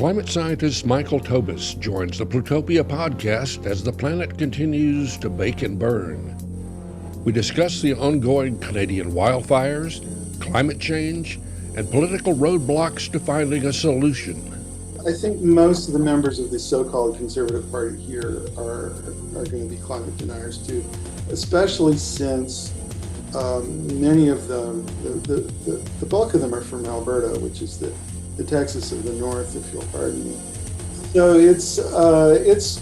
Climate scientist Michael Tobis joins the Plutopia podcast as the planet continues to bake and burn. We discuss the ongoing Canadian wildfires, climate change, and political roadblocks to finding a solution. I think most of the members of the so-called Conservative Party here are going to be climate deniers too, especially since many of them, the bulk of them are from Alberta, which is the Texas of the North, if you'll pardon me. So it's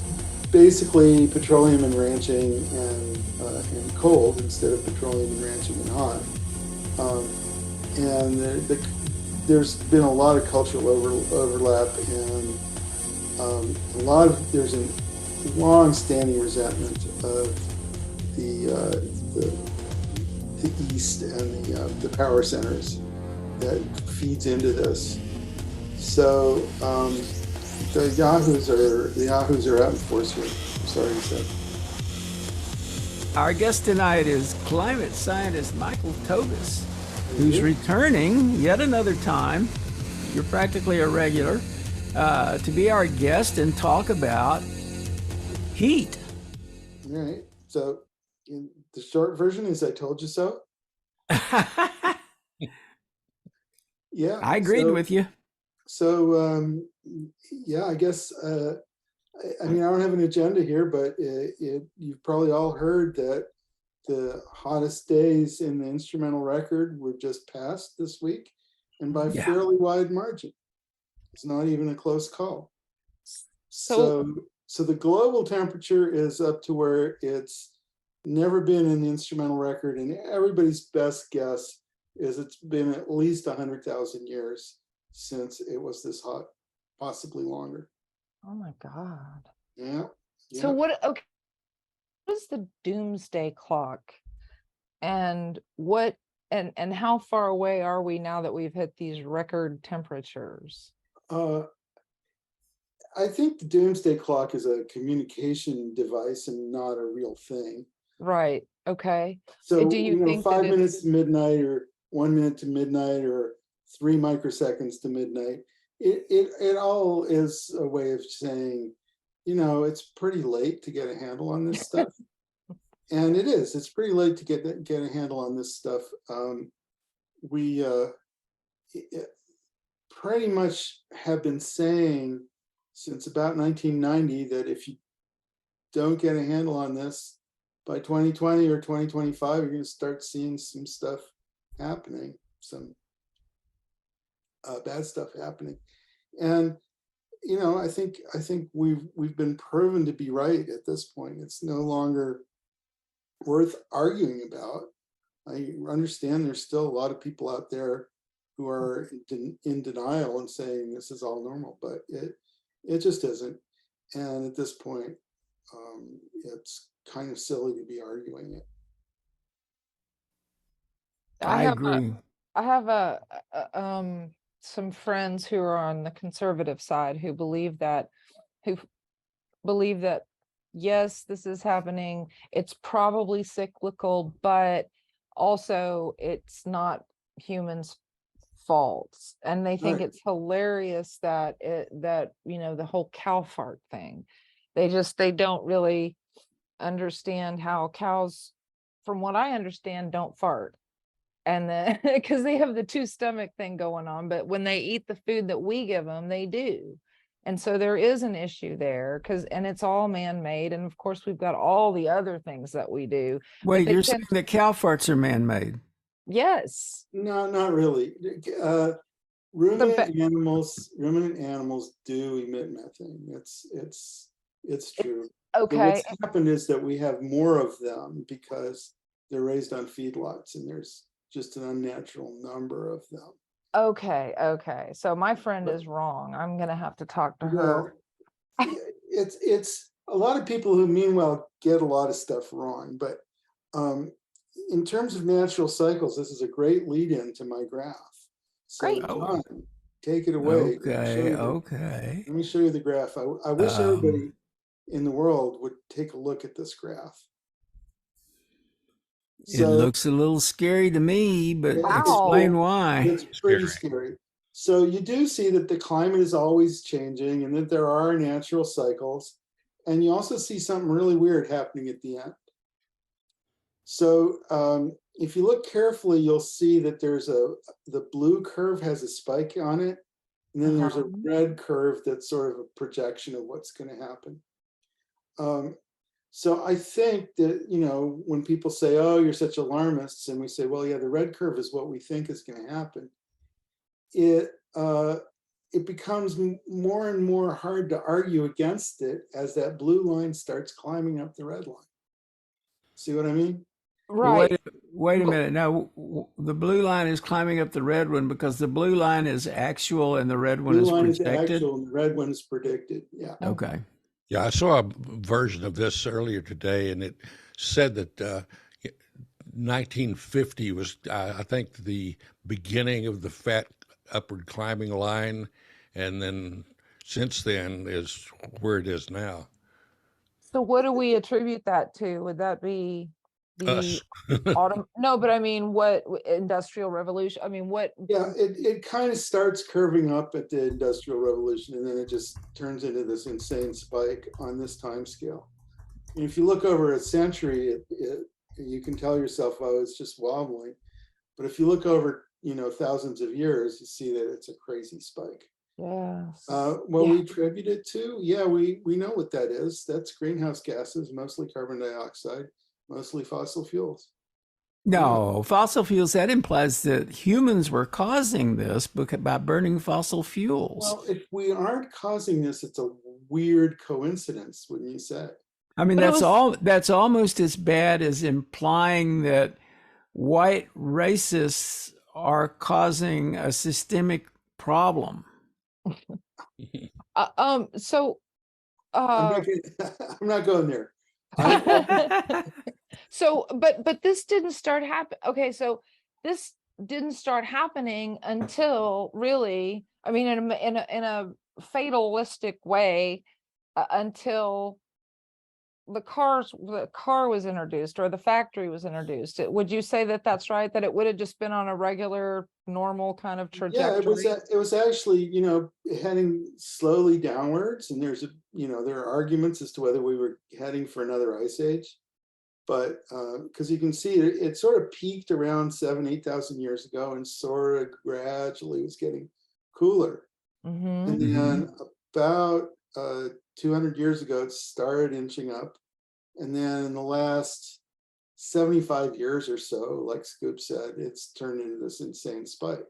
basically petroleum and ranching and cold instead of petroleum and ranching and hot. And there's been a lot of cultural overlap, and there's a long-standing resentment of the East and the power centers that feeds into this. So the yahoos are out in force here. I'm sorry to say. Our guest tonight is climate scientist Michael Tobis, who's returning yet another time. You're practically a regular to be our guest and talk about heat. All right. So the short version is I told you so. Yeah. I agreed with you. So, yeah, I guess, I mean, I don't have an agenda here, but you've probably all heard that the hottest days in the instrumental record were just passed this week, and by fairly wide margin. It's not even a close call. So the global temperature is up to where it's never been in the instrumental record, and everybody's best guess is it's been at least 100,000 years since it was this hot, possibly longer. Oh my God. Yeah. So what is the doomsday clock, and how far away are we now that we've hit these record temperatures? I think the doomsday clock is a communication device and not a real thing. Right. Okay. So do you think 5 minutes to midnight, or 1 minute to midnight, or 3 microseconds to midnight, it all is a way of saying, it's pretty late to get a handle on this stuff. And it's pretty late to get a handle on this stuff. We pretty much have been saying since about 1990 that if you don't get a handle on this by 2020 or 2025, you're going to start seeing some stuff happening, some bad stuff happening. And I think we've been proven to be right at this point. It's no longer worth arguing about. I understand there's still a lot of people out there who are in denial and saying this is all normal, but it just isn't. And at this point, it's kind of silly to be arguing it. I agree. I have some friends who are on the conservative side who believe that yes, this is happening. It's probably cyclical, but also it's not humans' faults. And they think it's hilarious that the whole cow fart thing. They don't really understand how cows, from what I understand, don't fart. And then because they have the two stomach thing going on, but when they eat the food that we give them, they do. And so there is an issue there, and it's all man-made. And of course, we've got all the other things that we do. Wait, you're saying that cow farts are man-made? Yes. No, not really. Ruminant animals do emit methane. It's true. Okay. But what's happened is that we have more of them because they're raised on feedlots, and there's just an unnatural number of them. Okay. So my friend is wrong. I'm gonna have to talk to her. It's a lot of people who meanwhile get a lot of stuff wrong, but in terms of natural cycles, this is a great lead-in to my graph. So Great. John, take it away. Okay. Let me show you the graph. I wish everybody in the world would take a look at this graph. It looks a little scary to me, but explain why. It's pretty scary. So you do see that the climate is always changing and that there are natural cycles. And you also see something really weird happening at the end. So if you look carefully, you'll see that the blue curve has a spike on it. And then there's a red curve that's sort of a projection of what's going to happen. So I think that, when people say, oh, you're such alarmists, and we say, well, yeah, the red curve is what we think is going to happen. It becomes more and more hard to argue against it as that blue line starts climbing up the red line. See what I mean? Right. Wait a minute. Now, the blue line is climbing up the red one because the blue line is actual and the red one Blue is line is projected? actual and the red one is predicted. Yeah. Okay. Yeah, I saw a version of this earlier today, and it said that 1950 was, I think, the beginning of the fat upward climbing line, and then since then is where it is now. So what do we attribute that to? Would that be Us. the autumn? No, but I mean, what industrial revolution? I mean, what? Yeah, it kind of starts curving up at the Industrial Revolution, and then it just turns into this insane spike on this time scale. And if you look over a century, you can tell yourself, oh, it's just wobbling. But if you look over, thousands of years, you see that it's a crazy spike. Yes. What we attribute it to, yeah, we know what that is. That's greenhouse gases, mostly carbon dioxide, mostly fossil fuels. No, fossil fuels, that implies that humans were causing this by burning fossil fuels. Well, if we aren't causing this, it's a weird coincidence, wouldn't you say? I mean, that's almost as bad as implying that white racists are causing a systemic problem. So I'm not going there. so but this didn't start happen. Okay, so this didn't start happening until really, I mean, in a fatalistic way, until the car was introduced or the factory was introduced. Would you say that that's right? That it would have just been on a regular, normal kind of trajectory? Yeah, it was actually, heading slowly downwards. And there are arguments as to whether we were heading for another ice age. But because you can see it sort of peaked around 8,000 years ago and sort of gradually was getting cooler. Mm-hmm. And then about 200 years ago, it started inching up. And then in the last 75 years or so, like Scoop said, it's turned into this insane spike.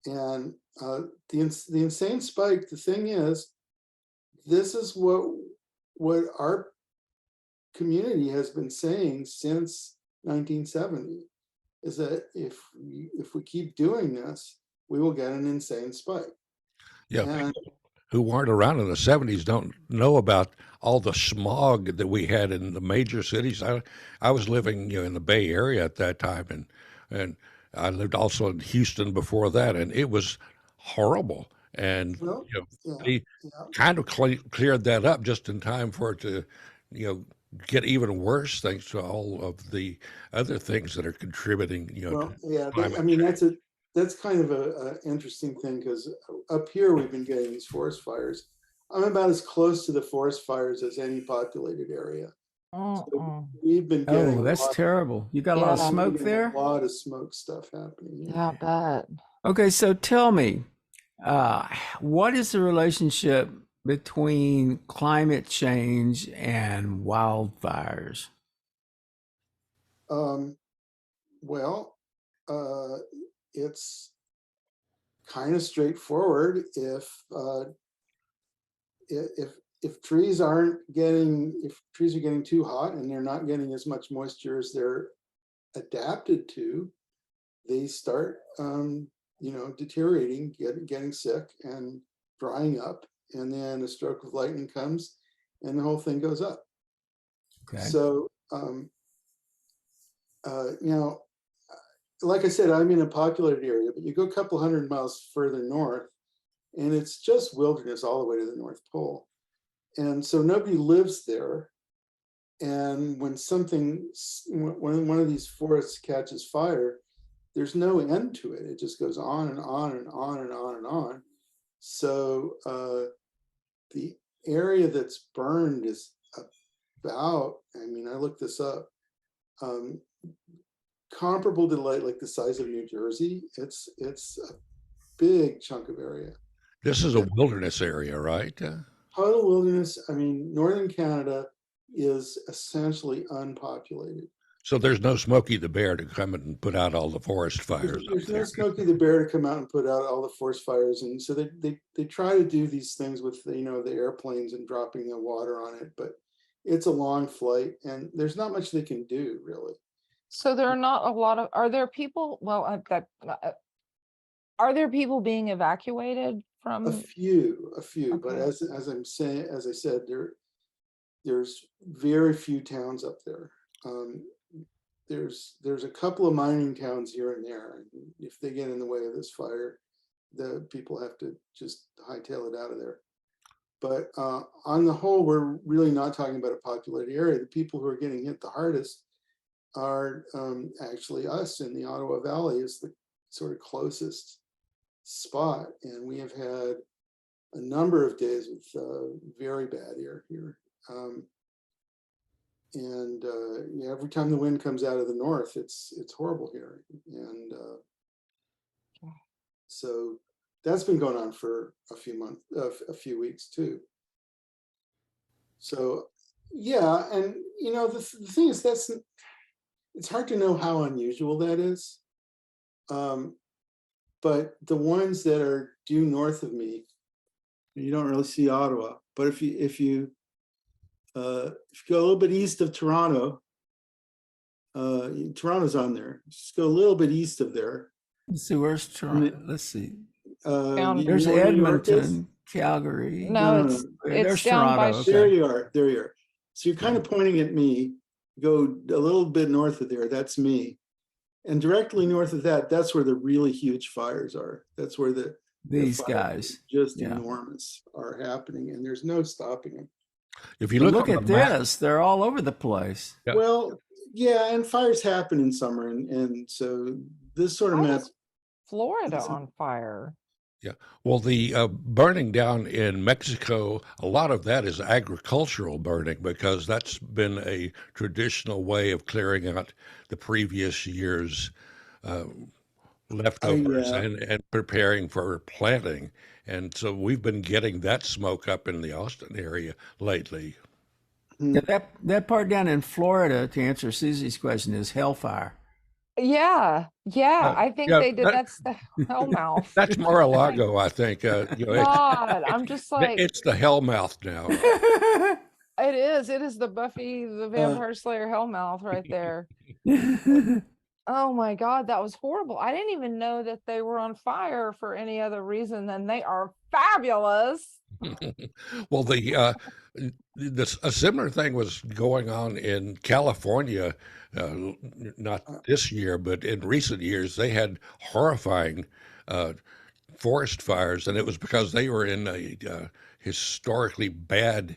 And the insane spike, the thing is, this is what our community has been saying since 1970, is that if we keep doing this, we will get an insane spike. Yeah, And people who weren't around in the 70s don't know about all the smog that we had in the major cities. I was living, in the Bay Area at that time, and I lived also in Houston before that, and it was horrible. And they kind of cleared that up just in time for it to, get even worse thanks to all of the other things that are contributing. That's kind of a interesting thing, because up here we've been getting these forest fires. I'm about as close to the forest fires as any populated area. So we've been getting. Oh, that's terrible. You got a lot of smoke there? A lot of smoke stuff happening. Yeah, I bet. Okay, so tell me, what is the relationship between climate change and wildfires? It's kind of straightforward. If trees are getting too hot and they're not getting as much moisture as they're adapted to, they start deteriorating, getting sick and drying up, and then a stroke of lightning comes and the whole thing goes up. Okay. So like I said, I'm in a populated area, but you go a couple 100 miles further north and it's just wilderness all the way to the North Pole. And so nobody lives there. And when one of these forests catches fire, there's no end to it. It just goes on and on and on and on and on. So the area that's burned is about, I mean, I looked this up, comparable to like the size of New Jersey. It's a big chunk of area. This is a wilderness area, right? Total wilderness. I mean, northern Canada is essentially unpopulated. So there's no Smokey the Bear to come and put out all the forest fires. There's no Smokey the Bear to come out and put out all the forest fires, and so they try to do these things with the airplanes and dropping the water on it, but it's a long flight, and there's not much they can do really. So there are not a lot of. Are there people? Well, are there people being evacuated from? A few, Okay. but as I said, there's very few towns up there. There's a couple of mining towns here and there, and if they get in the way of this fire, the people have to just hightail it out of there. But on the whole, we're really not talking about a populated area. The people who are getting hit the hardest are actually us in the Ottawa Valley is the sort of closest spot, and we have had a number of days with very bad air here. And every time the wind comes out of the north, it's horrible here, and so that's been going on for a few weeks too. So yeah, and the thing is, it's hard to know how unusual that is, but the ones that are due north of me, you don't really see Ottawa, but if you go a little bit east of Toronto, Toronto's on there. Just go a little bit east of there. Let's see, where's Toronto? Let's see. Down- There's you know where New York is? Edmonton, Calgary. No, no, it's There's it's down by. Toronto, okay. There you are. There you are. So you're kind of pointing at me. Go a little bit north of there. That's me. And directly north of that, that's where the really huge fires are. That's where These fires guys. just Yeah. enormous are happening, and there's no stopping them. If you But look, look on at the map- this. They're all over the place. Yeah. Well, yeah, and fires happen in summer, and so this sort of Why map. is Florida It's a- on fire? well, the burning down in Mexico, a lot of that is agricultural burning because that's been a traditional way of clearing out the previous year's leftovers yeah. and preparing for planting. And so we've been getting that smoke up in the Austin area lately. Yeah, that part down in Florida, to answer Susie's question, is hellfire. Yeah, I think yeah, they did. that- That's the hellmouth. That's Mar-a-Lago, I think. God, I'm just like, it's the hellmouth now. it is. It is the Buffy the Vampire Slayer hellmouth right there. Oh my God, that was horrible. I didn't even know that they were on fire for any other reason than they are fabulous. Well, a similar thing was going on in California, not this year, but in recent years. They had horrifying forest fires, and it was because they were in a historically bad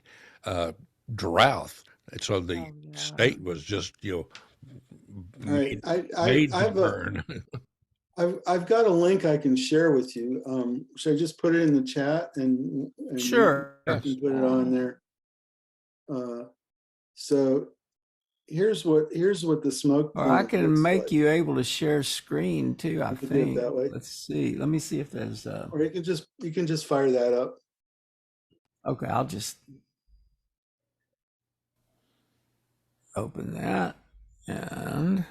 drought. And so the Oh, yeah. state was just, All right, made to I've burn. I've got a link I can share with you. Should I just put it in the chat and Sure. you can put it on there? So here's what the smoke. Or I can looks make like. you able to share screen too, I could do it think. that way. Let's see. Let me see if there's Or you can just fire that up. okay, I'll just open that and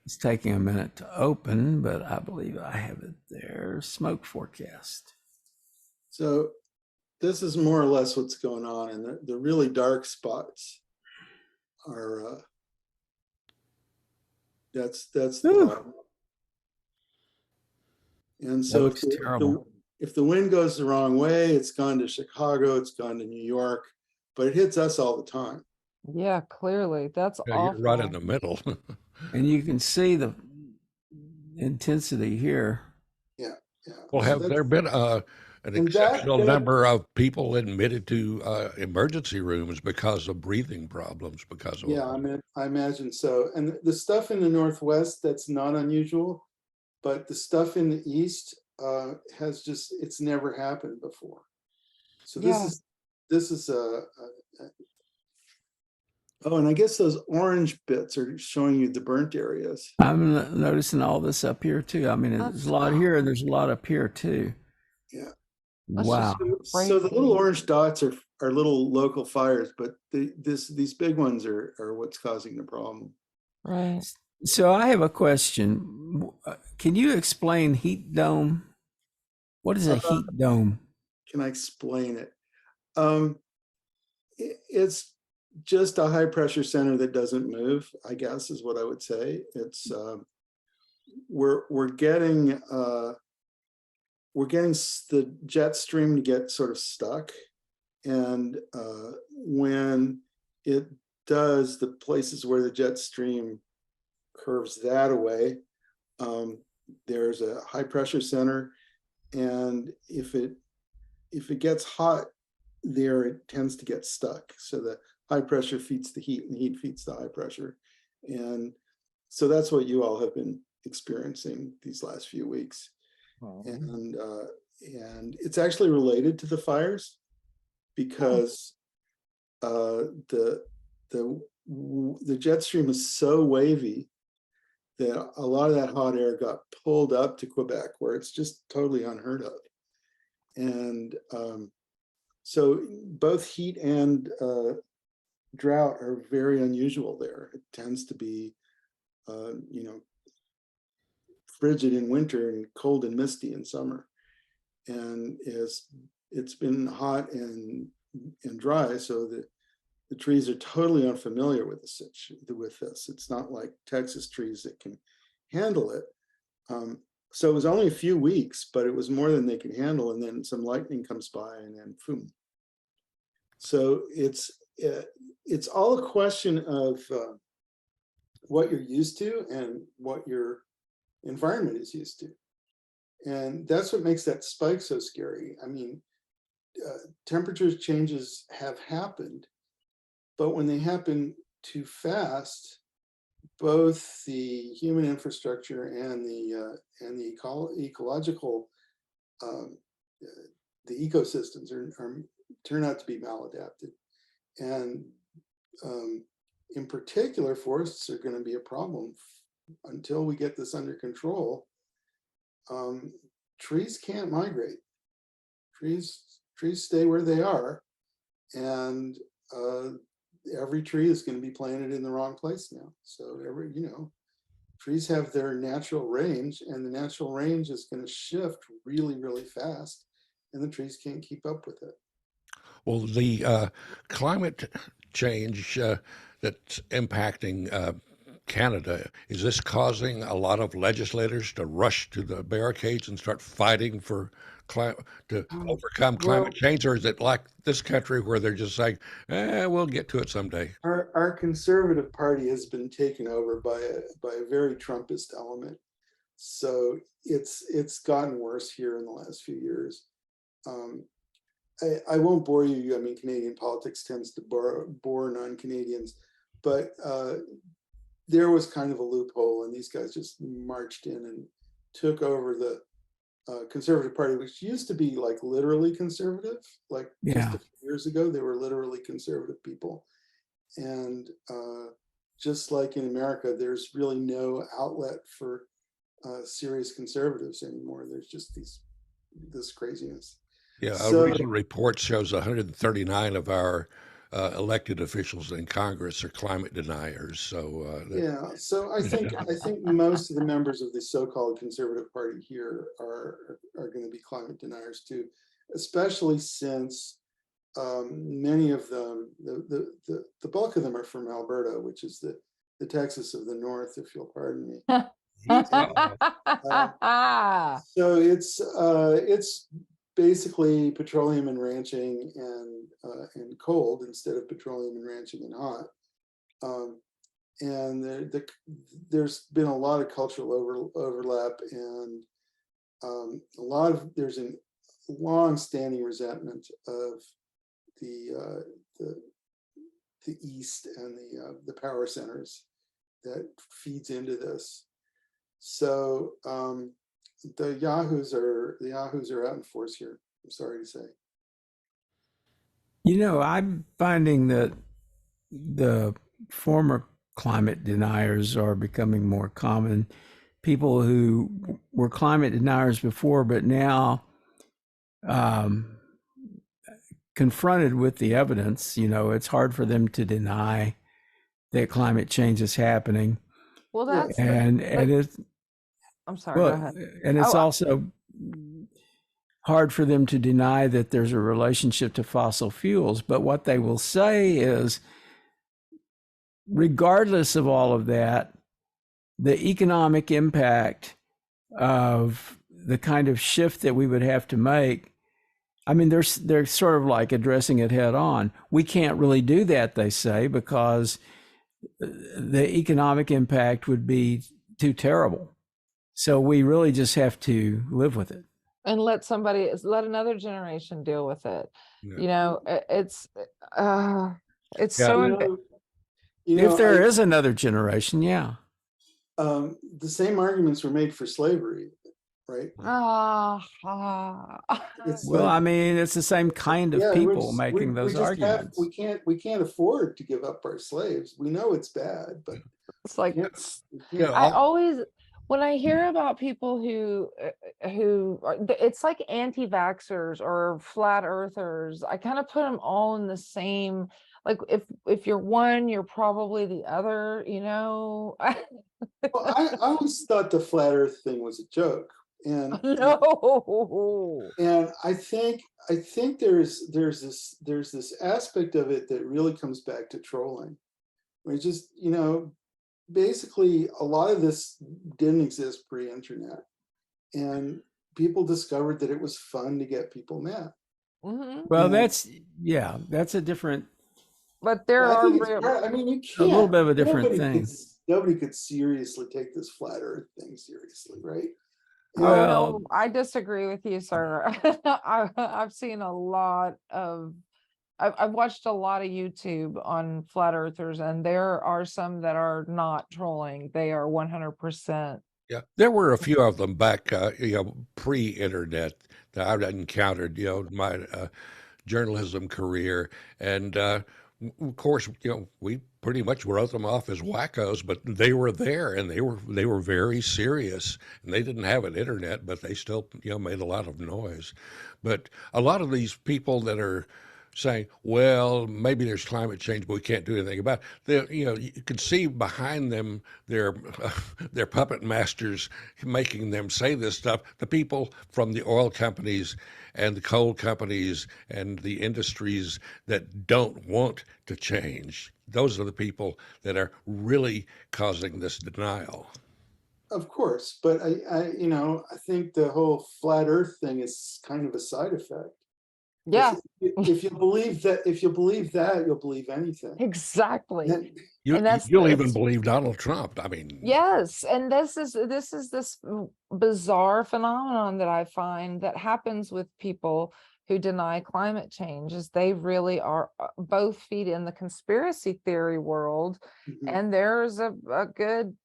it's taking a minute to open, but I believe I have it there. Smoke forecast. So this is more or less what's going on, and the really dark spots are that's the Ooh. bottom. And That so looks terrible. if the wind goes the wrong way, it's gone to Chicago, it's gone to New York, but it hits us all the time. Yeah, clearly. That's Yeah, awful. you're right in the middle. And you can see the intensity here. Yeah. Well, So have that's- there been an And exceptional that number of people admitted to emergency rooms because of breathing problems because of yeah, I imagine so. And the stuff in the Northwest, that's not unusual, but the stuff in the East has just, it's never happened before. So Yeah. this is oh, and I guess those orange bits are showing you the burnt areas. I'm noticing all this up here too. I mean, there's a lot here and there's a lot up here too. Yeah. That's Wow. just So the crazy. little orange dots are little local fires, but these big ones are what's causing the problem. Right. So I have a question. Can you explain heat dome? What is a heat dome? Can I explain it? It's just a high pressure center that doesn't move, I guess is what I would say. It's we're getting the jet stream to get sort of stuck, and when it does, the places where the jet stream curves that away, there's a high pressure center, and if it gets hot there, it tends to get stuck. So the high pressure feeds the heat, and the heat feeds the high pressure. And so that's what you all have been experiencing these last few weeks. And it's actually related to the fires, because the jet stream is so wavy that a lot of that hot air got pulled up to Quebec, where it's just totally unheard of. And so both heat and drought are very unusual there. It tends to be, frigid in winter and cold and misty in summer. And it's been hot and dry, so the trees are totally unfamiliar with this. It's not like Texas trees that can handle it. So it was only a few weeks, but it was more than they could handle. And then some lightning comes by, and then boom. So it's all a question of what you're used to and what your environment is used to. And that's what makes that spike so scary. I mean, temperature changes have happened, but when they happen too fast, both the human infrastructure and the ecological the ecosystems turn out to be maladapted. And in particular, forests are going to be a problem until we get this under control. Trees can't migrate. Trees stay where they are, and every tree is going to be planted in the wrong place now. So trees have their natural range, and the natural range is going to shift really, really fast, and the trees can't keep up with it. Well, the climate change that's impacting Canada, is this causing a lot of legislators to rush to the barricades and start fighting for to overcome climate change? Or is it like this country where they're just like, we'll get to it someday? Our conservative party has been taken over by a very Trumpist element. So it's gotten worse here in the last few years. I won't bore you. I mean, Canadian politics tends to bore non-Canadians, but there was kind of a loophole, and these guys just marched in and took over the Conservative Party, which used to be like literally conservative. Like just a few years ago, they were literally conservative people. And just like in America, there's really no outlet for serious conservatives anymore. There's just this craziness. Yeah, So, a recent report shows 139 of our elected officials in Congress are climate deniers. So so I think most of the members of the so-called Conservative Party here are going to be climate deniers too, especially since many of them, the bulk of them are from Alberta, which is the Texas of the North, if you'll pardon me. So it's basically petroleum and ranching and cold instead of petroleum and ranching and hot. And there's been a lot of cultural overlap, and there's an long-standing resentment of the East and the power centers that feeds into this. So the yahoos are out in force here, I'm sorry to say. You know, I'm finding that the former climate deniers are becoming more common. People who were climate deniers before, but now confronted with the evidence, you know, it's hard for them to deny that climate change is happening. Well, that's And it's, I'm sorry, go well, ahead. and it's Oh, also hard for them to deny that there's a relationship to fossil fuels. But what they will say is, regardless of all of that, the economic impact of the kind of shift that we would have to make, I mean, they're sort of like addressing it head on. We can't really do that, they say, because the economic impact would be too terrible. So we really just have to live with it. and let another generation deal with it. Yeah. You know, it's Yeah. so If there is another generation, yeah. the same arguments were made for slavery, right? It's Well, like, I mean, it's the same kind of yeah, people making those arguments. we can't afford to give up our slaves. We know it's bad, but it's like we Yeah, can't. I always, when I hear about people who it's like anti-vaxxers or flat earthers, I kind of put them all in the same, like if you're one, you're probably the other, you know. Well, I always thought the flat Earth thing was a joke, and No. and I think there's this aspect of it that really comes back to trolling, where it's just, you know, basically a lot of this didn't exist pre-internet, and people discovered that it was fun to get people mad. Mhm. Well, Yeah. that's a different, But there I are think it's I mean, you a little can't. bit of a different thing. Nobody could seriously take this flat Earth thing seriously, right? Oh Well, no, I disagree with you, sir. I've seen a lot of, I've watched a lot of YouTube on flat earthers, and there are some that are not trolling. They are 100%. yeah. There were a few of them back, pre-internet that I encountered, my journalism career. And of course, we pretty much wrote them off as wackos, but they were there and they were very serious. And they didn't have an internet, but they still, made a lot of noise. But a lot of these people that are saying, well, maybe there's climate change, but we can't do anything about it. You can see behind them their puppet masters making them say this stuff. The people from the oil companies and the coal companies and the industries that don't want to change. Those are the people that are really causing this denial. Of course, but I think the whole flat Earth thing is kind of a side effect. Yeah, If you believe that, you'll believe anything. exactly. And You'll even believe Donald Trump. I mean, Yes, and this is this bizarre phenomenon that I find that happens with people who deny climate change, is they really are both feed in the conspiracy theory world, and there's a good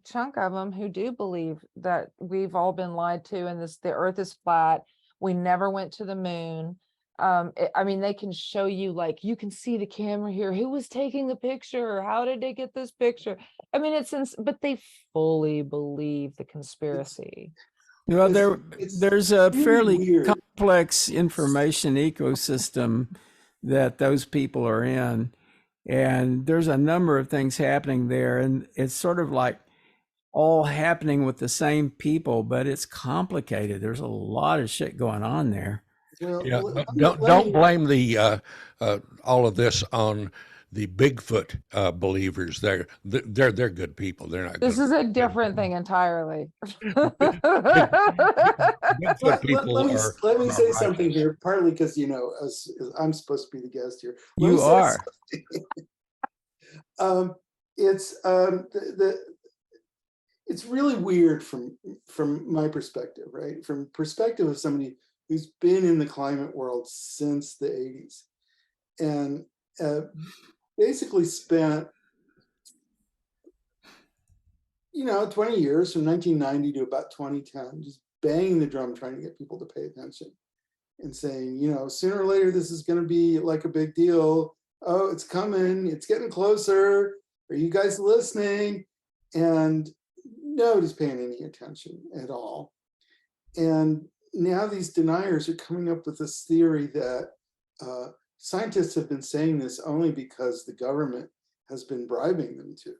chunk of them who do believe that we've all been lied to, and the earth is flat. We never went to the moon. I mean, they can show you, like, you can see the camera here. Who was taking the picture? How did they get this picture? I mean, but they fully believe the conspiracy. well, there's a really fairly weird. complex information ecosystem that those people are in. And there's a number of things happening there. And it's sort of like all happening with the same people, but it's complicated. There's a lot of shit going on there. Well, yeah, let don't me- blame the all of this on the Bigfoot believers. They're good people. They're not. This is a different thing entirely. Bigfoot people let me say righteous. something here, partly because as I'm supposed to be the guest here. Let You me say are. it's really weird from my perspective, right? From perspective of somebody who's been in the climate world since the 80s, and basically spent 20 years from 1990 to about 2010 just banging the drum trying to get people to pay attention and saying, sooner or later this is going to be like a big deal. Oh, it's coming, it's getting closer. Are you guys listening? And nobody's paying any attention at all. And now these deniers are coming up with this theory that scientists have been saying this only because the government has been bribing them to.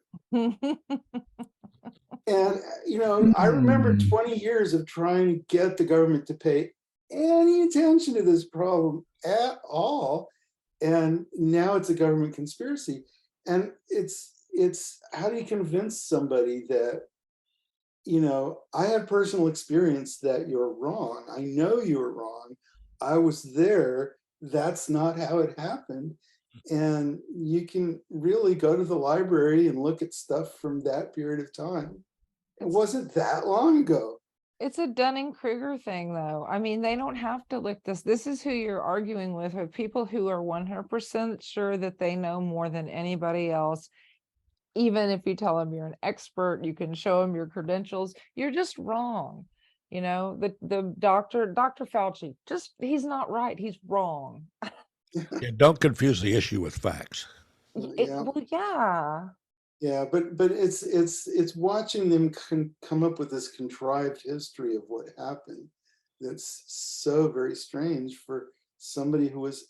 And, I remember 20 years of trying to get the government to pay any attention to this problem at all. And now it's a government conspiracy. And it's how do you convince somebody that, I have personal experience that you're wrong. I know you're wrong. I was there. That's not how it happened. And you can really go to the library and look at stuff from that period of time. It wasn't that long ago. It's a Dunning-Kruger thing, though. I mean, they don't have to look this. This is who you're arguing with, are people who are 100% sure that they know more than anybody else. Even if you tell them you're an expert, you can show them your credentials. You're just wrong. The Dr. Fauci, he's not right. He's wrong. Yeah, don't confuse the issue with facts. Yeah. Yeah, but it's watching them come up with this contrived history of what happened that's so very strange for somebody who was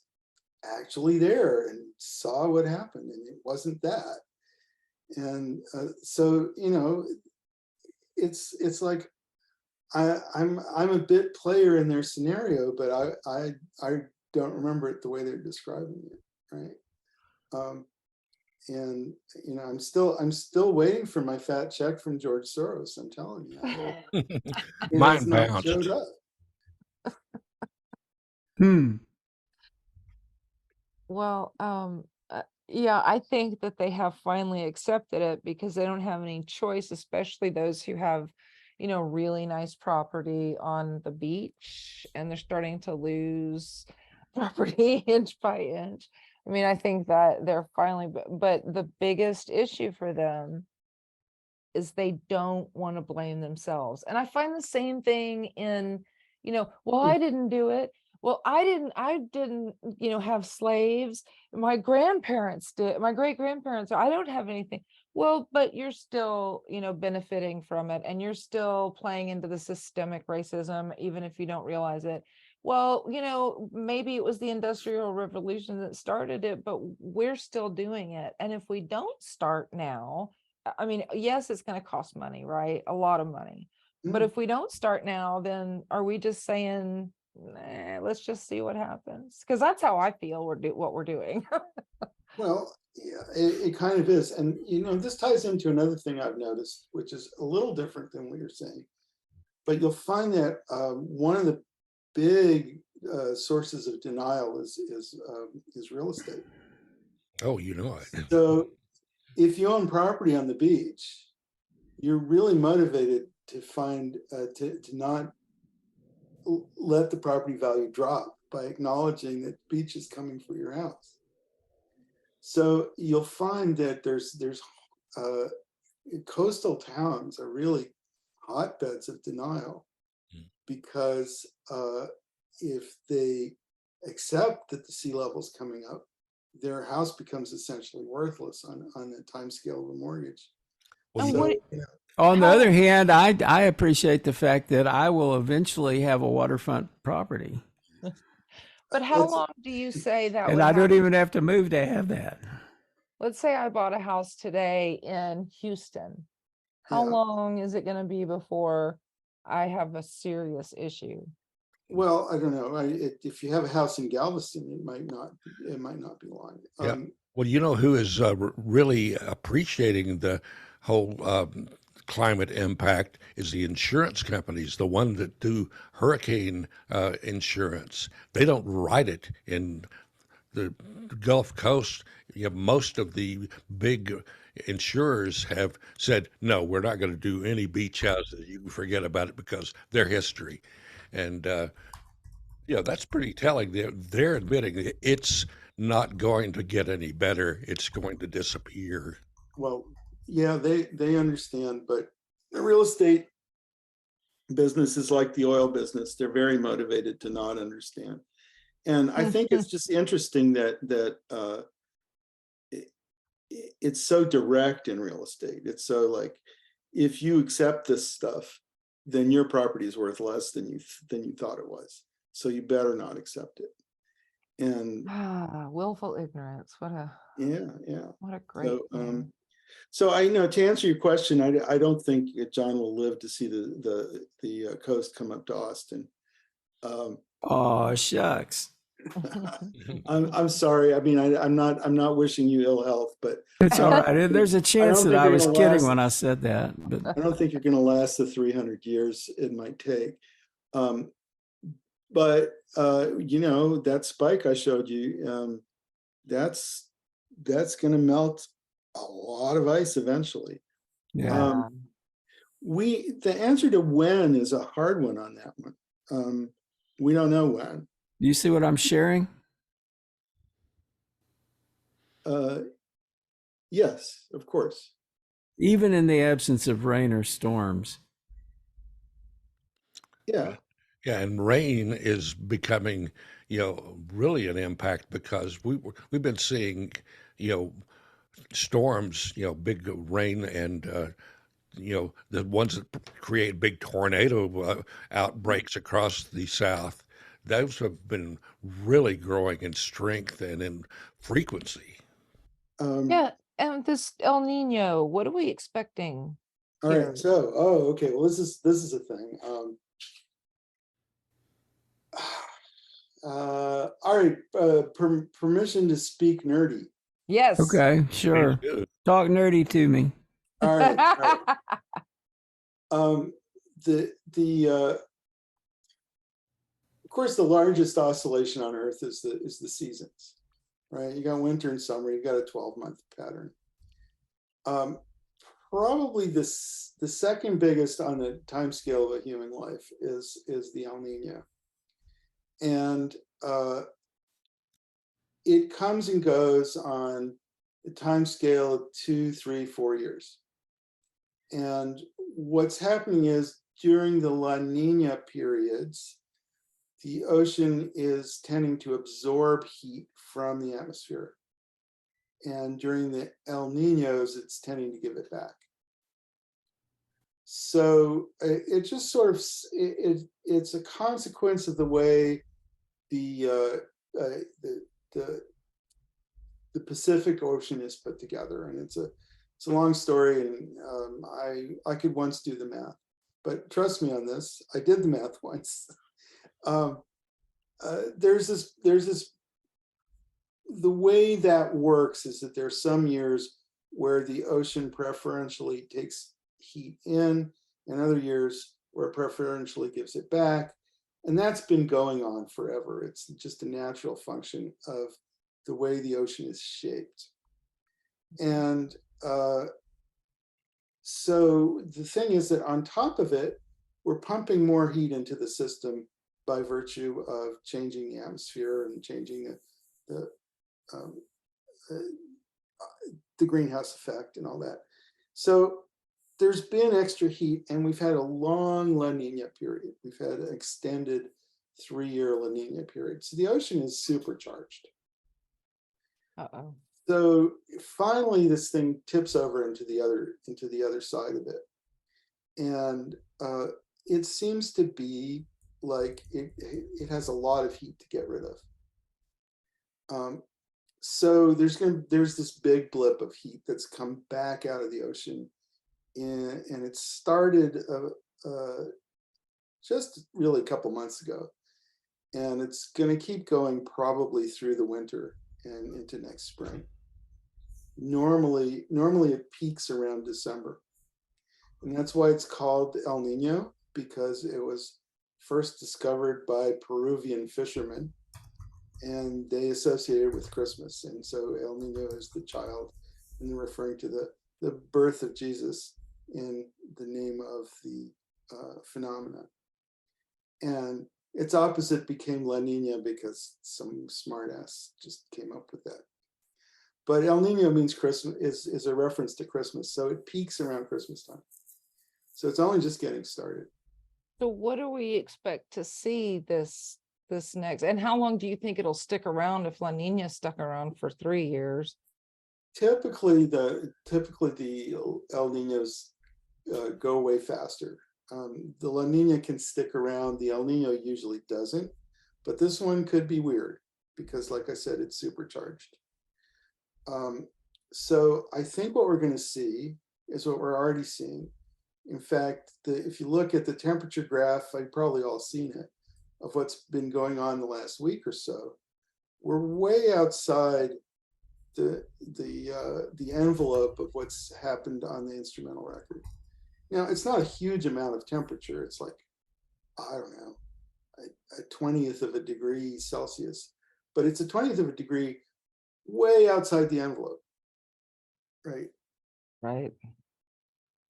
actually there and saw what happened, and it wasn't that. And so it's like I'm a bit player in their scenario, but I don't remember it the way they're describing it, right? And I'm still waiting for my fat check from George Soros. I'm telling you, Mine not bounced. showed up. Well, yeah, I think that they have finally accepted it because they don't have any choice, especially those who have, really nice property on the beach, and they're starting to lose property inch by inch. I mean, I think that they're finally, but the biggest issue for them is they don't want to blame themselves. And I find the same thing in, well, I didn't do it. Well, I didn't, have slaves. My grandparents did, my great grandparents, I don't have anything. Well, but you're still, benefiting from it, and you're still playing into the systemic racism, even if you don't realize it. Well, maybe it was the Industrial Revolution that started it, but we're still doing it. And if we don't start now, I mean, yes, it's going to cost money, right? A lot of money. But if we don't start now, then are we just saying, let's just see what happens? Because that's how I feel what we're doing. Well, yeah, it kind of is. And, this ties into another thing I've noticed, which is a little different than what you're saying. But you'll find that one of the big sources of denial is real estate. Oh, you know it. So if you own property on the beach, you're really motivated to find to not let the property value drop by acknowledging that the beach is coming for your house. So you'll find that there's coastal towns are really hotbeds of denial, because if they accept that the sea level's coming up, their house becomes essentially worthless on the time scale of a mortgage. Well, So, On the other hand, I appreciate the fact that I will eventually have a waterfront property. But how long do you say that? And I don't even have to move to have that. Let's say I bought a house today in Houston. How long is it going to be before I have a serious issue? Well, I don't know. If you have a house in Galveston, it might not be long. Yeah. Well, who is really appreciating the whole climate impact is the insurance companies, the one that do hurricane insurance. They don't write it in the Gulf Coast. Most of the big insurers have said, no, we're not going to do any beach houses. You can forget about it because they're history. And Yeah, that's pretty telling. They're admitting that it's not going to get any better. It's going to disappear. Well, yeah, they understand, but the real estate business is like the oil business. They're very motivated to not understand. And I think it's just interesting that it's so direct in real estate. It's so like, if you accept this stuff, then your property is worth less than you thought it was. So you better not accept it. And willful ignorance. What a great So, thing. so I know, to answer your question, I don't think John will live to see the coast come up to Austin. Oh, shucks. I'm sorry. I mean, I'm not wishing you ill health, but It's all right. There's a chance that I was kidding when I said that. But I don't think you're going to last the 300 years it might take. But you know, that spike I showed you, that's going to melt a lot of ice eventually. yeah. The answer to when is a hard one on that one. We don't know when. Do you see what I'm sharing? Yes, of course. Even in the absence of rain or storms. Yeah. Yeah, and rain is becoming, really an impact because we've been seeing, storms, big rain and the ones that create big tornado outbreaks across the South. Those have been really growing in strength and in frequency. Yeah, and this El Nino, what are we expecting All here? right. So, okay. Well, this is a thing. All right. Permission to speak nerdy. Yes. Okay, sure. Talk nerdy to me. All right. Of course, the largest oscillation on Earth is the seasons, right? You got winter and summer. You got a 12-month pattern. Probably the second biggest on the time scale of a human life is the El Nino, and it comes and goes on the time scale of 2, 3, 4 years. And what's happening is during the La Nina periods, the ocean is tending to absorb heat from the atmosphere. And during the El Ninos, it's tending to give it back. So it just sort of, it's a consequence of the way the Pacific Ocean is put together. And it's a long story, and I could once do the math, but trust me on this, I did the math once. There's this, the way that works is that there's some years where the ocean preferentially takes heat in, and other years where it preferentially gives it back. And that's been going on forever. It's just a natural function of the way the ocean is shaped. And so the thing is that on top of it, we're pumping more heat into the system by virtue of changing the atmosphere and changing the greenhouse effect and all that. So there's been extra heat, and we've had a long La Nina period. We've had an extended 3-year La Nina period. So the ocean is supercharged. Uh-oh. So finally, this thing tips over into the other side of it, and it seems to be like it has a lot of heat to get rid of. So there's this big blip of heat that's come back out of the ocean, and it started just really a couple months ago, and it's going to keep going probably through the winter and into next spring. Normally it peaks around December, and that's why it's called El Nino, because it was first discovered by Peruvian fishermen, and they associated it with Christmas. And so El Nino is the child, and referring to the birth of Jesus in the name of the phenomenon. And its opposite became La Nina because some smartass just came up with that. But El Nino means Christmas, is a reference to Christmas, so it peaks around Christmas time. So it's only just getting started. So what do we expect to see this next? And how long do you think it'll stick around if La Nina stuck around for 3 years? Typically the El Ninos go away faster. The La Nina can stick around. The El Nino usually doesn't, but this one could be weird because, like I said, it's supercharged. So I think what we're going to see is what we're already seeing. In fact, if you look at the temperature graph, I've probably all seen it, of what's been going on the last week or so. We're way outside the envelope of what's happened on the instrumental record. Now, it's not a huge amount of temperature. It's like, I don't know, a 20th of a degree Celsius, but it's a 20th of a degree way outside the envelope, right? Right.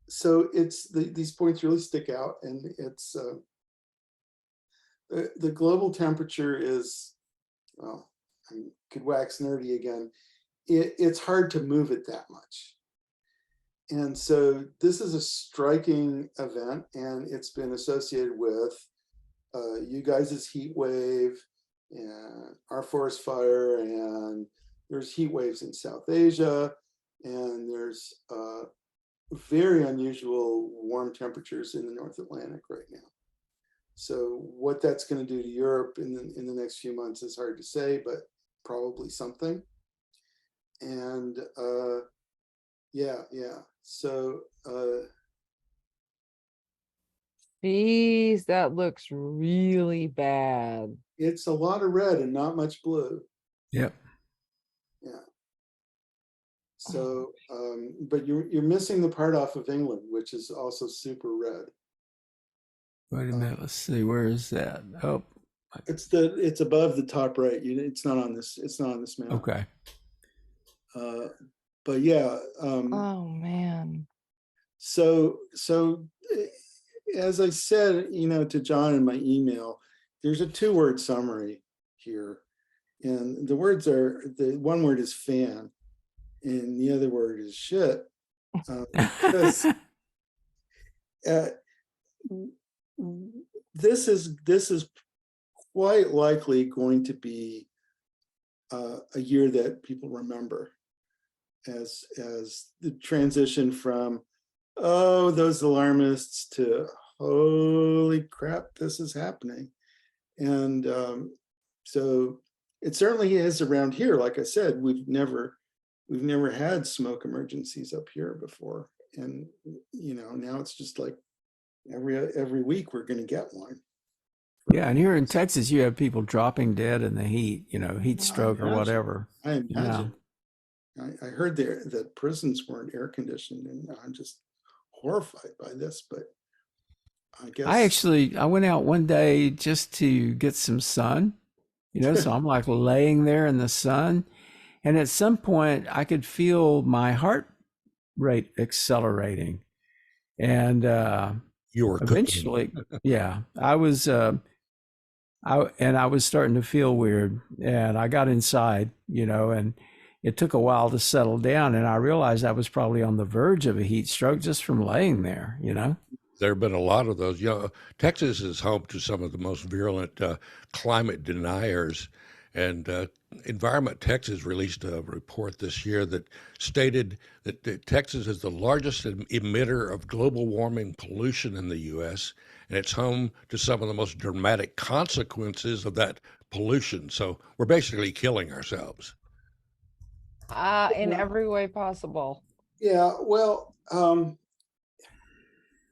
So it's these points really stick out, and it's the global temperature is, well, I could wax nerdy again. It's hard to move it that much. And so this is a striking event, and it's been associated with you guys' heat wave and our forest fire, and there's heat waves in South Asia, and there's very unusual warm temperatures in the North Atlantic right now. So what that's going to do to Europe in the next few months is hard to say, but probably something. And yeah. So Geez, that looks really bad. it's a lot of red and not much blue. Yep. Yeah. So, but you're missing the part off of England, which is also super red. Wait a minute. Let's see. Where is that? Oh, It's above the top right. It's not on this map. okay. But yeah. Oh man. So as I said, to John in my email, there's a 2-word summary here, and the words are, the one word is fan, and the other word is shit. Because this is quite likely going to be a year that people remember as the transition from, oh, those alarmists, to holy crap, this is happening. And so it certainly is around here. Like I said, we've never had smoke emergencies up here before, and now it's just like every week we're going to get one. Yeah, and here in Texas, you have people dropping dead in the heat, heat stroke or whatever. I imagine. I heard that prisons weren't air conditioned, and I'm just horrified by this, but I guess I went out one day just to get some sun, so I'm like laying there in the sun, and at some point I could feel my heart rate accelerating, and You were eventually, yeah, I was starting to feel weird, and I got inside, and it took a while to settle down, and I realized I was probably on the verge of a heat stroke just from laying there, There have been a lot of those. Texas is home to some of the most virulent climate deniers. And Environment Texas released a report this year that stated that Texas is the largest emitter of global warming pollution in the U.S., and it's home to some of the most dramatic consequences of that pollution. So we're basically killing ourselves. In every way possible. Yeah, well,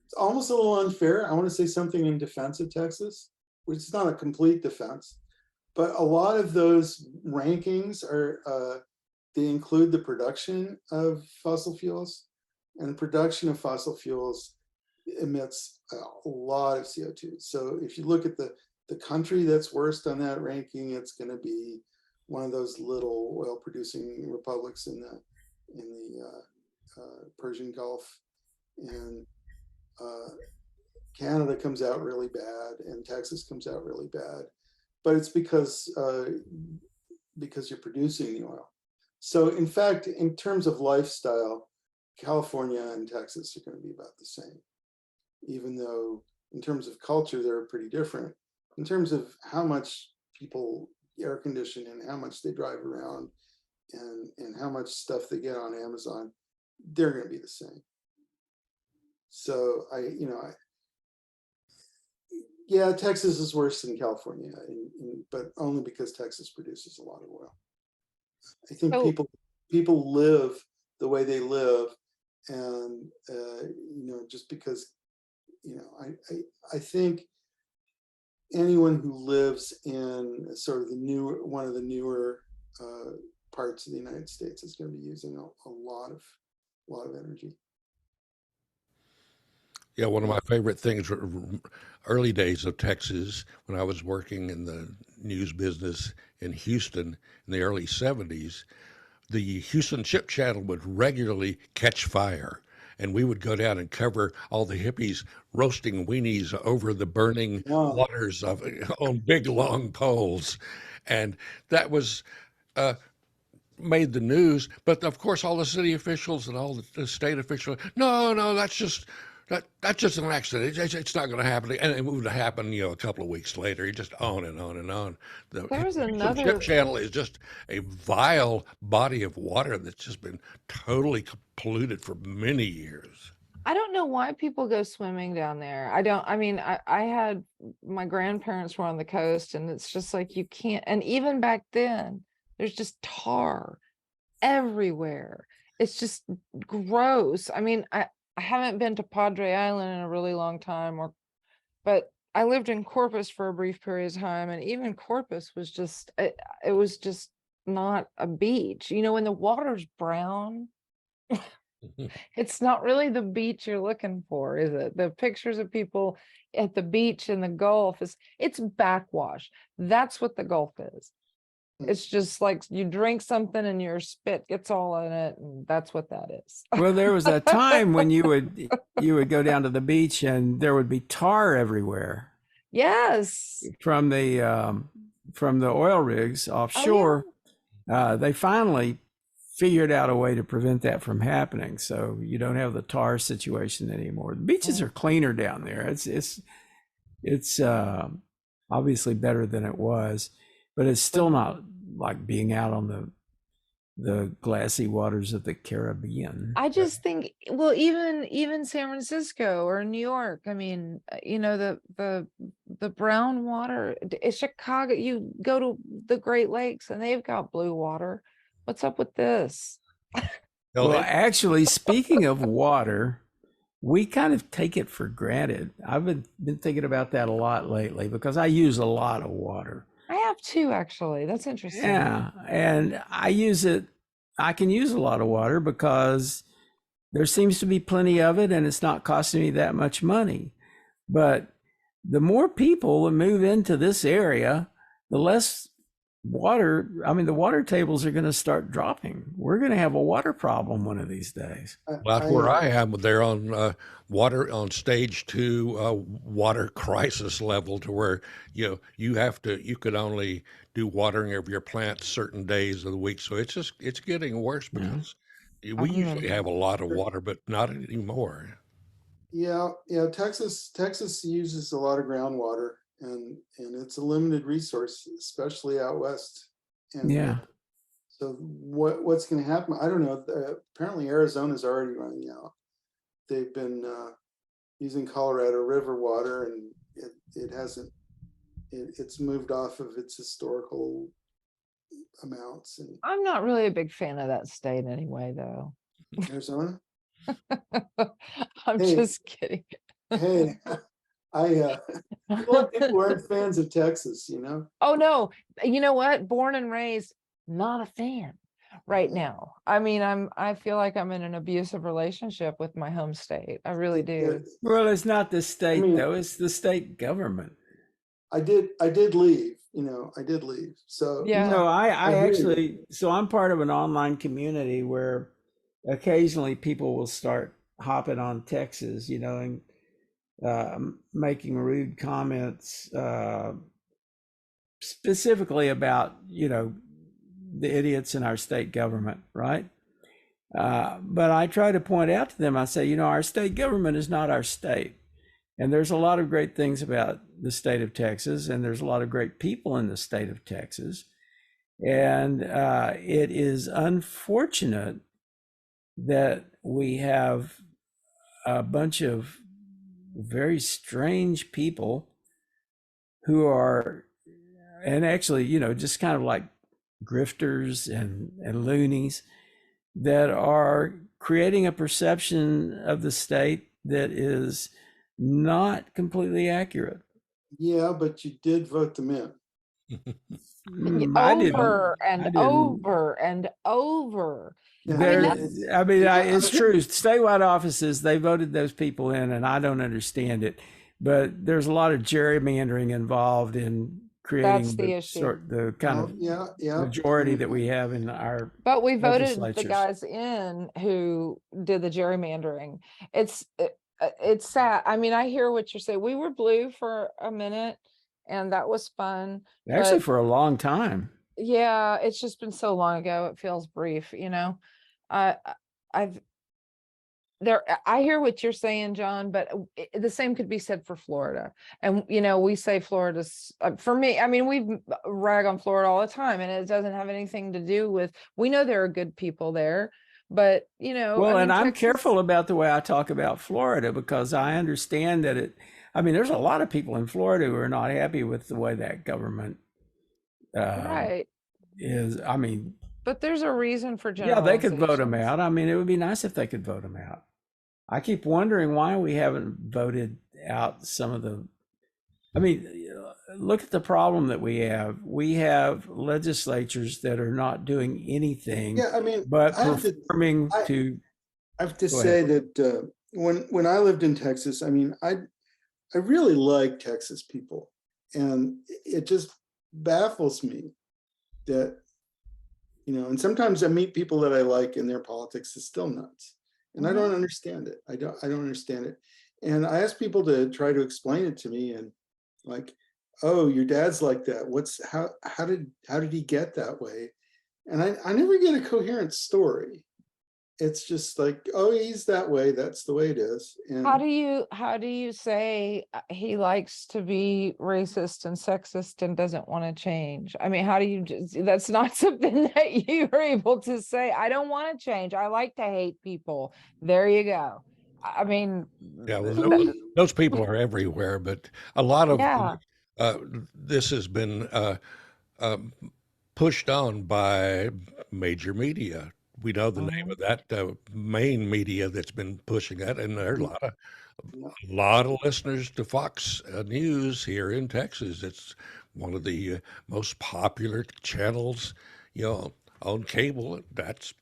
it's almost a little unfair. I want to say something in defense of Texas, which is not a complete defense, but a lot of those rankings they include the production of fossil fuels, and the production of fossil fuels emits a lot of CO2. So if you look at the country that's worst on that ranking, it's going to be one of those little oil producing republics in the Persian Gulf. And Canada comes out really bad and Texas comes out really bad, but it's because you're producing the oil. So in fact, in terms of lifestyle, California and Texas are going to be about the same, even though in terms of culture, they're pretty different. In terms of how much people air condition and how much they drive around and how much stuff they get on Amazon, they're going to be the same. So yeah, Texas is worse than California, but only because Texas produces a lot of oil. I think people live the way they live, and just because I think anyone who lives in sort of one of the newer parts of the United States is going to be using a lot of energy. Yeah, one of my favorite things were early days of Texas when I was working in the news business in Houston in the early 70s. The Houston Ship Channel would regularly catch fire, and we would go down and cover all the hippies roasting weenies over the burning waters on big long poles. And that was made the news, but of course all the city officials and all the state officials, no, that's just an accident. It's not going to happen. And it would happen, a couple of weeks later. Just on and on and on. The There's another Ship Channel is just a vile body of water that's just been totally polluted for many years. I don't know why people go swimming down there. I had my grandparents were on the coast, and it's just like you can't. And even back then, there's just tar everywhere. It's just gross. I haven't been to Padre Island in a really long time, but I lived in Corpus for a brief period of time, and even Corpus was just, it was just not a beach. When the water's brown, it's not really the beach you're looking for, is it? The pictures of people at the beach in the Gulf it's backwash. That's what the Gulf is. It's just like you drink something and your spit gets all in it, and that's what that is. Well, there was a time when you would go down to the beach and there would be tar everywhere. Yes. From the oil rigs offshore. Oh, yeah. They finally figured out a way to prevent that from happening, so you don't have the tar situation anymore. The beaches are cleaner down there. It's obviously better than it was, but it's still not like being out on the glassy waters of the Caribbean. I just think, well, even San Francisco or New York, the brown water, it's Chicago, you go to the Great Lakes and they've got blue water. What's up with this? Well, actually, speaking of water, we kind of take it for granted. I've been thinking about that a lot lately because I use a lot of water. I have too, actually. That's interesting. Yeah, and I can use a lot of water because there seems to be plenty of it and it's not costing me that much money. But the more people that move into this area, the less water, the water tables are going to start dropping. We're going to have a water problem one of these days. Well, that's where I am. They're on water on stage 2 water crisis level, to where you could only do watering of your plants certain days of the week. So it's getting worse because we usually have a lot of water, but not anymore. Yeah. Texas uses a lot of groundwater, and it's a limited resource, especially out west. And so what's going to happen? I don't know. Apparently Arizona's already running out. They've been using Colorado River water, and it's moved off of its historical amounts. And I'm not really a big fan of that state anyway, though. Arizona? I'm just kidding. Hey, a lot of people aren't fans of Texas, Oh no, you know what? Born and raised, not a fan right now. I feel like I'm in an abusive relationship with my home state. I really do. Well, it's not the state though; it's the state government. I did leave. I did leave. So yeah. I actually. So I'm part of an online community where occasionally people will start hopping on Texas, and making rude comments, specifically about, the idiots in our state government, right? But I try to point out to them, I say, our state government is not our state. And there's a lot of great things about the state of Texas, and there's a lot of great people in the state of Texas. And it is unfortunate that we have a bunch of very strange people who are, and actually, just kind of like grifters and loonies that are creating a perception of the state that is not completely accurate. Yeah, but you did vote them in. I didn't. Over and I didn't. over and over. It's true. Statewide offices, they voted those people in, and I don't understand it. But there's a lot of gerrymandering involved in creating That's the issue. The kind of majority that we have in our. But we voted the legislatures. guys in who did the gerrymandering. It's sad. I mean, I hear what you're saying. We were blue for a minute, and that was fun. Actually, but for a long time. yeah, it's just been so long ago. It feels brief, I hear what you're saying, John, but the same could be said for Florida. And, we say Florida's, for me, I mean, we rag on Florida all the time, and it doesn't have anything to do with, we know there are good people there, but, Well, and I'm careful about the way I talk about Florida, because I understand that there's a lot of people in Florida who are not happy with the way that government right. is. But there's a reason for yeah, they could vote them out. It would be nice if they could vote them out. I keep wondering why we haven't voted out some of the. Look at the problem that we have. We have legislatures that are not doing anything. Yeah, but performing to. I have to say that when I lived in Texas, I really like Texas people, and it just baffles me that, and sometimes I meet people that I like, and their politics is still nuts, and I don't understand it. I don't understand it. And I ask people to try to explain it to me, and like, oh, your dad's like that. How did he get that way? And I never get a coherent story. It's just like, oh, he's that way. That's the way it is. And how do you say he likes to be racist and sexist and doesn't want to change? How do you that's not something that you are able to say. I don't want to change. I like to hate people. There you go. Yeah, well, those people are everywhere, but a lot of this has been pushed on by major media. We know the name of that main media that's been pushing that, and there are a lot of listeners to Fox News here in Texas. It's one of the most popular channels, on cable. That's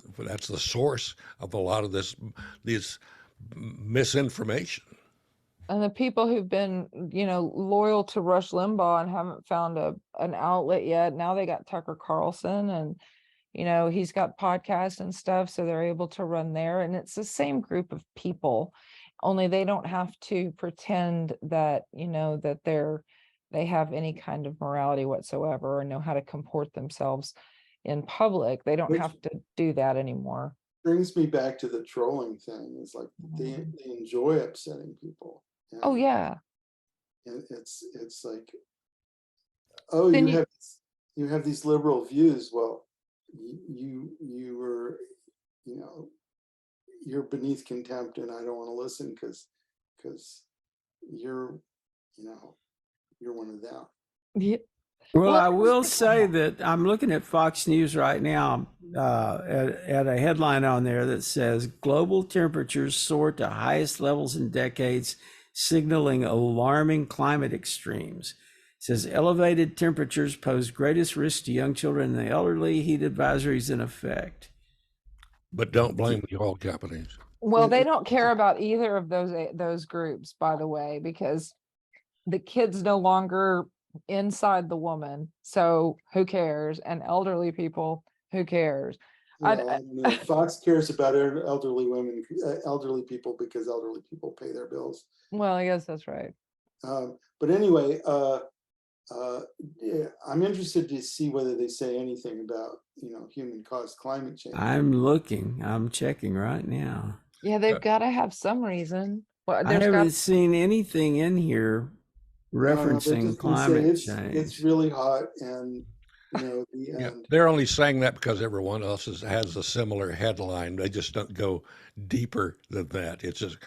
the source of a lot of this misinformation. And the people who've been, loyal to Rush Limbaugh and haven't found an outlet yet, now they got Tucker Carlson, and he's got podcasts and stuff, so they're able to run there. And it's the same group of people, only they don't have to pretend that, that they have any kind of morality whatsoever or know how to comport themselves in public. They don't have to do that anymore. Brings me back to the trolling thing. It's like they enjoy upsetting people. And, oh yeah. And it's like, oh, you have these liberal views. Well, you were, you're beneath contempt, and I don't want to listen because you're one of them. Yeah. Well, I will say that I'm looking at Fox News right now at a headline on there that says global temperatures soar to highest levels in decades, signaling alarming climate extremes. It says elevated temperatures pose greatest risk to young children and the elderly. Heat advisories in effect. But don't blame the oil companies. Well, they don't care about either of those groups, by the way, because the kid's no longer inside the woman, so who cares? And elderly people, who cares? I don't know. Fox cares about elderly women, elderly people, because elderly people pay their bills. Well, I guess that's right. But anyway, yeah, I'm interested to see whether they say anything about, human-caused climate change. I'm checking right now. Yeah, they've got to have some reason. Well, I haven't seen anything in here referencing climate change. It's really hot, and they're only saying that because everyone else has a similar headline. They just don't go deeper than that. It's just,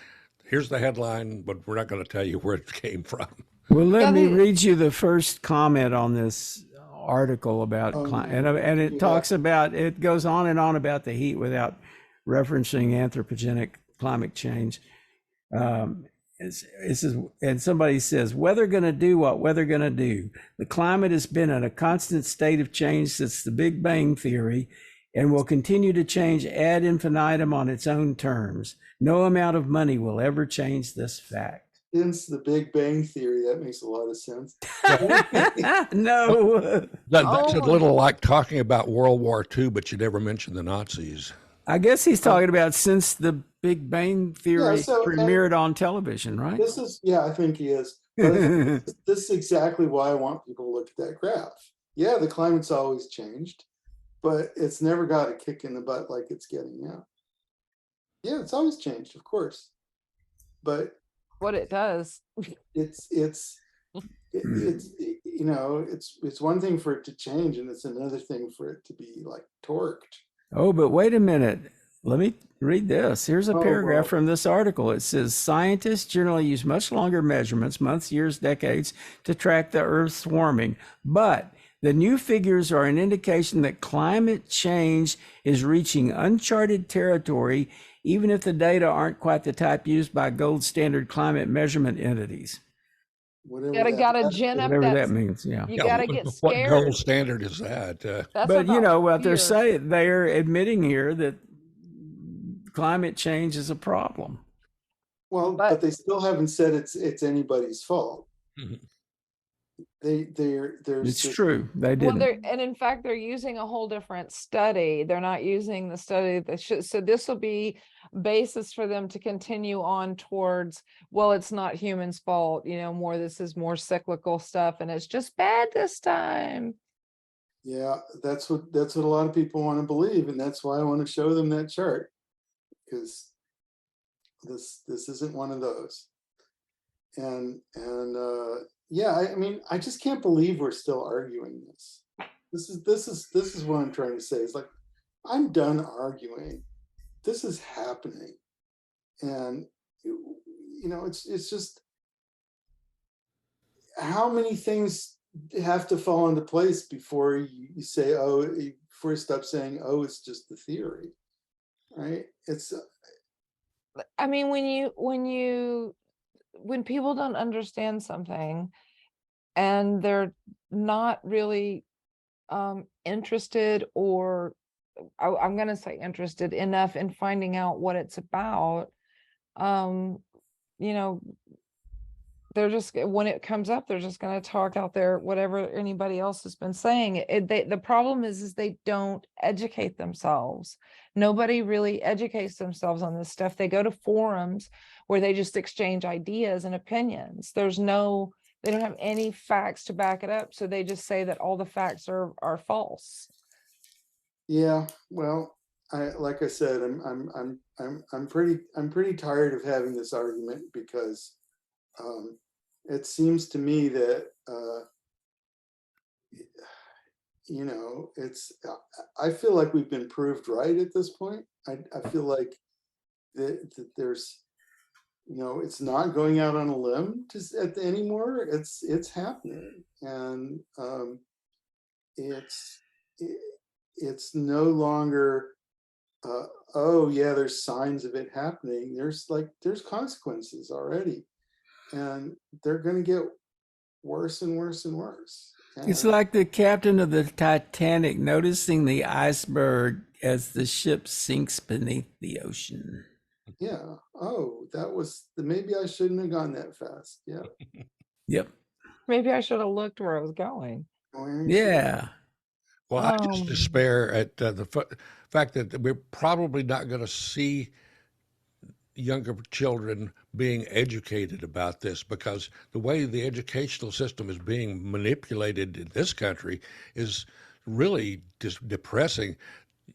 here's the headline, but we're not going to tell you where it came from. Well, let me read you the first comment on this article about climate, and it talks about, it goes on and on about the heat without referencing anthropogenic climate change. It says, and somebody says, weather going to do what weather going to do. The climate has been in a constant state of change since the Big Bang Theory and will continue to change ad infinitum on its own terms. No amount of money will ever change this fact. Since the Big Bang Theory, that makes a lot of sense. No. That's a little like talking about World War II, but you never mention the Nazis. I guess he's talking about since the Big Bang Theory premiered on television, right? I think he is. But this is exactly why I want people to look at that graph. Yeah, the climate's always changed, but it's never got a kick in the butt like it's getting now. Yeah, it's always changed, of course. But what it does, it's one thing for it to change, and it's another thing for it to be like torqued. Oh, but wait a minute. Let me read this. Here's a paragraph from this article. It says, scientists generally use much longer measurements, months, years, decades, to track the Earth's warming. But the new figures are an indication that climate change is reaching uncharted territory, even if the data aren't quite the type used by gold standard climate measurement entities. Gotta gin up whatever that means. Yeah. You gotta get scared. What gold standard is that? But you know what they're saying, they're admitting here that climate change is a problem. Well, but they still haven't said it's anybody's fault. Mm-hmm. It's true. They didn't. Well, and in fact, they're using a whole different study. They're not using the study that should. So this will be basis for them to continue on towards, well, it's not humans' fault, this is more cyclical stuff, and it's just bad this time. Yeah, that's what a lot of people want to believe, and that's why I want to show them that chart, because this isn't one of those. And yeah, I mean, I just can't believe we're still arguing this. This is what I'm trying to say. It's like, I'm done arguing. This is happening, and it's just, how many things have to fall into place before you say, before you stop saying, it's just the theory, right? It's. I mean, when people don't understand something and they're not really interested, or I'm going to say interested enough in finding out what it's about, they're just, when it comes up, they're just going to talk out there whatever anybody else has been saying. The problem is they don't educate themselves. Nobody really educates themselves on this stuff. They go to forums where they just exchange ideas and opinions. They don't have any facts to back it up, so they just say that all the facts are false. Yeah, well, like I said, I'm pretty tired of having this argument, because it seems to me that I feel like we've been proved right at this point. I feel like that there's, it's not going out on a limb anymore. It's happening, and it's no longer there's signs of it happening. There's consequences already, and they're going to get worse and worse and worse. It's like the captain of the Titanic noticing the iceberg as the ship sinks beneath the ocean. Yeah. Maybe I shouldn't have gone that fast. Yeah. Yep. Maybe I should have looked where I was going. Yeah. Well, I just Um, despair at the fact that we're probably not going to see younger children being educated about this, because the way the educational system is being manipulated in this country is really depressing.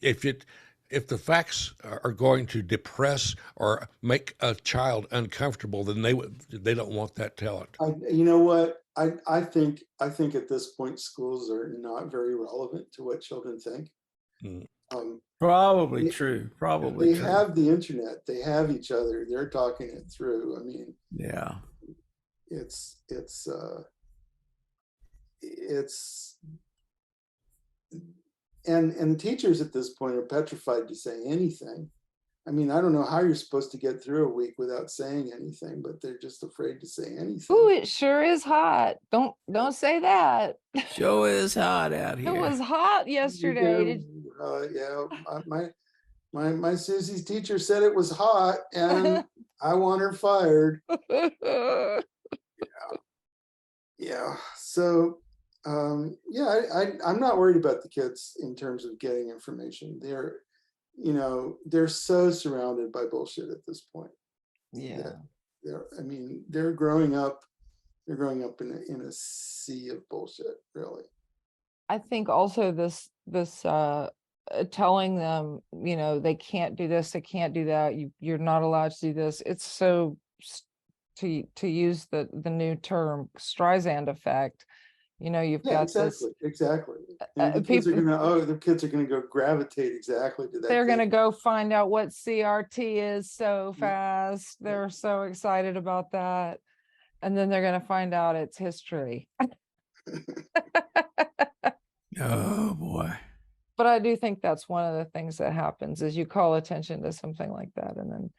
If the facts are going to depress or make a child uncomfortable, then they don't want that talent. You know what? I think at this point schools are not very relevant to what children think. Mm. Probably They- true. Probably They true. have the internet. They have each other. They're talking it through. I mean, Yeah. it's and the teachers at this point are petrified to say anything. I mean, I don't know how you're supposed to get through a week without saying anything, but they're just afraid to say anything. ooh, it sure is hot. Don't say that. Sure is hot out here. It was hot yesterday. Yeah, my Susie's teacher said it was hot, and I want her fired. Yeah. So, I'm not worried about the kids in terms of getting information. They're so surrounded by bullshit at this point. Yeah. They're growing up. They're growing up in a sea of bullshit, really. I think also this telling them, they can't do this, they can't do that, you're not allowed to do this. It's so, to use the new term, Streisand effect. You've got exactly. And the kids are gonna go gravitate exactly to that. they're going to thing. go find out what CRT is so Yeah. fast. They're so excited about that. And then they're going to find out it's history. Oh boy. But I do think that's one of the things that happens is you call attention to something like that, and then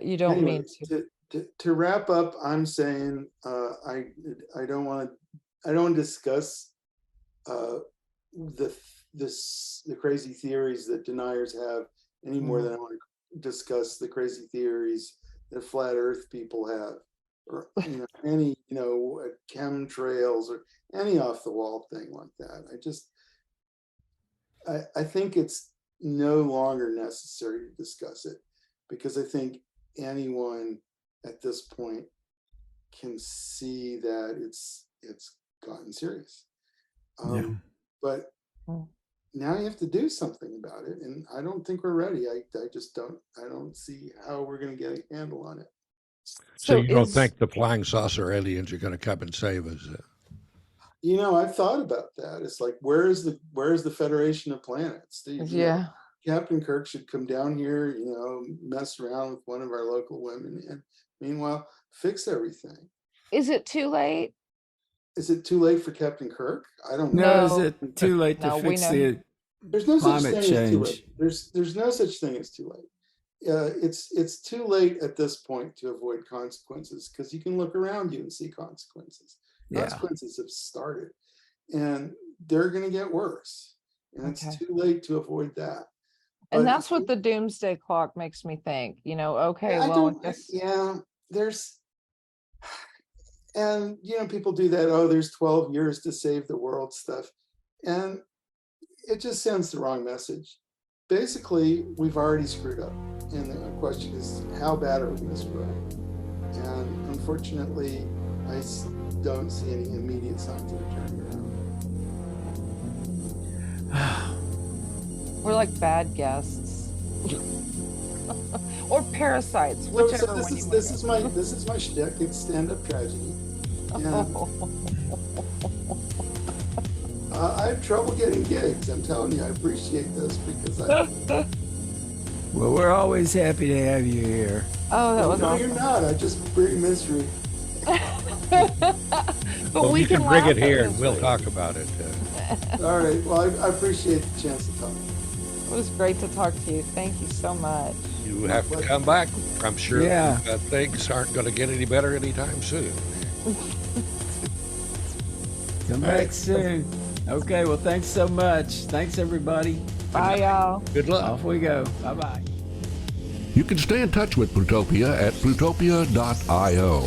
you don't mean Anyways, to wrap up, I'm saying I don't want to discuss the crazy theories that deniers have any more than I want to discuss the crazy theories that flat Earth people have, or any chemtrails or any off the wall thing like that. I think it's no longer necessary to discuss it, because I think anyone at this point can see that it's gotten serious. But now you have to do something about it, and I don't think we're ready. I don't see how we're going to get a handle on it. So you don't think the flying saucer aliens are going to come and save us? I've thought about that. It's like, where is the Federation of Planets? yeah. Captain Kirk should come down here, mess around with one of our local women, and meanwhile fix everything. Is it too late? Is it too late for Captain Kirk? I don't know. No, is it too late to No, we fix know. the There's no such climate thing as too change? late. There's no such thing as too late. It's too late at this point to avoid consequences, because you can look around you and see consequences. Yeah. Consequences have started, and they're going to get worse. And Okay. it's too late to avoid that. And But that's what the doomsday clock makes me think, okay, I well, I don't. guess Yeah, and people do that. Oh, there's 12 years to save the world stuff, and it just sends the wrong message. Basically, we've already screwed up, and the question is, how bad are we going to screw up? And unfortunately, I don't see any immediate signs of it turning around. we're like bad guests. Or parasites, So whichever this one is you this is my shtick. It's stand-up tragedy. And I have trouble getting gigs. I'm telling you, I appreciate this, because Well, we're always happy to have you here. Oh, that was no, you're awesome. not. I just bring misery. But Well, we you can bring laugh it at here this. and we'll talk about it. All right. Well, I appreciate the chance to talk. It was great to talk to you. Thank you so much. You have to come back. I'm sure Yeah. things aren't going to get any better anytime soon. Come back soon. Okay, well, thanks so much. Thanks, everybody. Bye, y'all. Good luck. Off we go. Bye-bye. You can stay in touch with Plutopia at plutopia.io.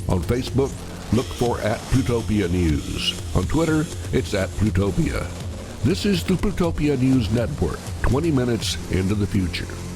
On Facebook, look for @Plutopia News. On Twitter, it's @Plutopia. This is the Plutopia News Network, 20 minutes into the future.